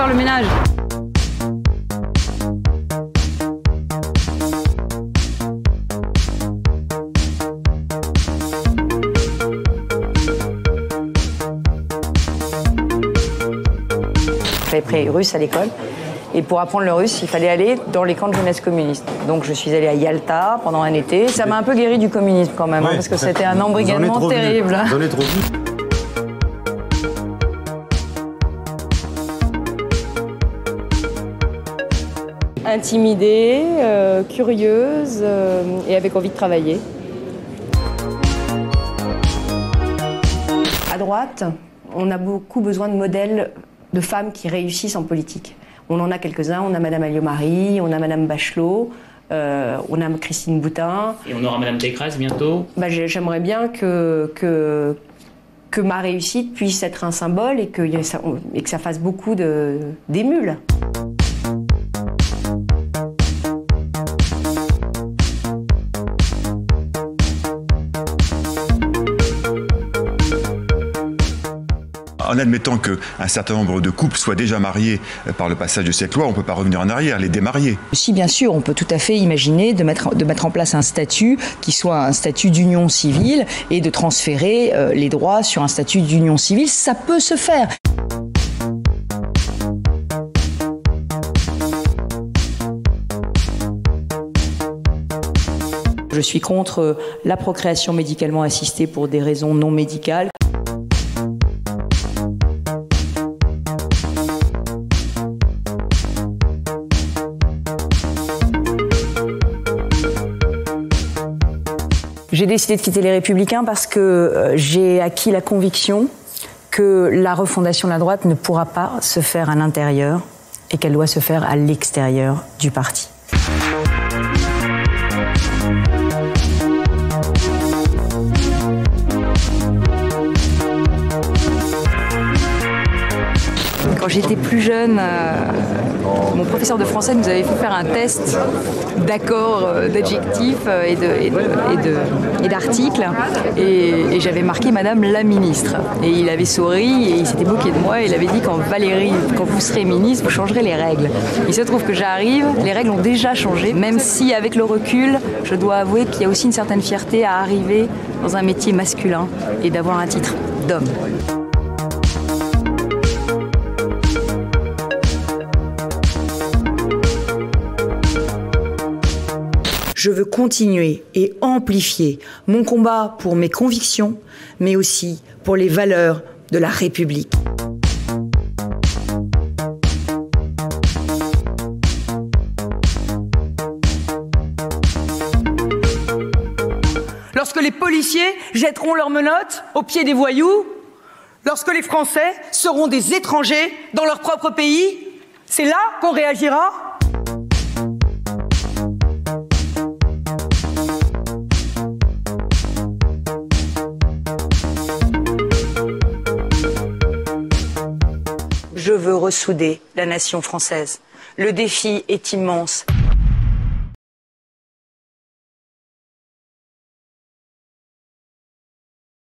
faire le ménage. J'avais pris russe à l'école. Et pour apprendre le russe, il fallait aller dans les camps de jeunesse communiste. Donc je suis allée à Yalta pendant un été. Ça m'a un peu guéri du communisme quand même, parce que c'était un embrigadement terrible. J'en ai trop vu. Intimidée, curieuse et avec envie de travailler. À droite, on a beaucoup besoin de modèles de femmes qui réussissent en politique. On en a quelques-uns, on a Madame Alliot-Marie, on a Madame Bachelot, on a Christine Boutin. Et on aura Madame Pécresse bientôt. J'aimerais bien que ma réussite puisse être un symbole et que ça fasse beaucoup d'émules. En admettant qu'un certain nombre de couples soient déjà mariés par le passage de cette loi, on ne peut pas revenir en arrière, les démarier. Si, bien sûr, on peut tout à fait imaginer de mettre en place un statut qui soit un statut d'union civile et de transférer les droits sur un statut d'union civile. Ça peut se faire. Je suis contre la procréation médicalement assistée pour des raisons non médicales. J'ai décidé de quitter les Républicains parce que j'ai acquis la conviction que la refondation de la droite ne pourra pas se faire à l'intérieur et qu'elle doit se faire à l'extérieur du parti. Quand j'étais plus jeune, mon professeur de français nous avait fait faire un test d'accords, d'adjectifs et d'articles. Et j'avais marqué Madame la ministre. Et il avait souri et il s'était moqué de moi. Et il avait dit quand vous serez ministre, vous changerez les règles. Il se trouve que j'arrive, les règles ont déjà changé. Même si avec le recul, je dois avouer qu'il y a aussi une certaine fierté à arriver dans un métier masculin et d'avoir un titre d'homme. Je veux continuer et amplifier mon combat pour mes convictions, mais aussi pour les valeurs de la République. Lorsque les policiers jetteront leurs menottes aux pieds des voyous, lorsque les Français seront des étrangers dans leur propre pays, c'est là qu'on réagira ? Je veux ressouder la nation française. Le défi est immense.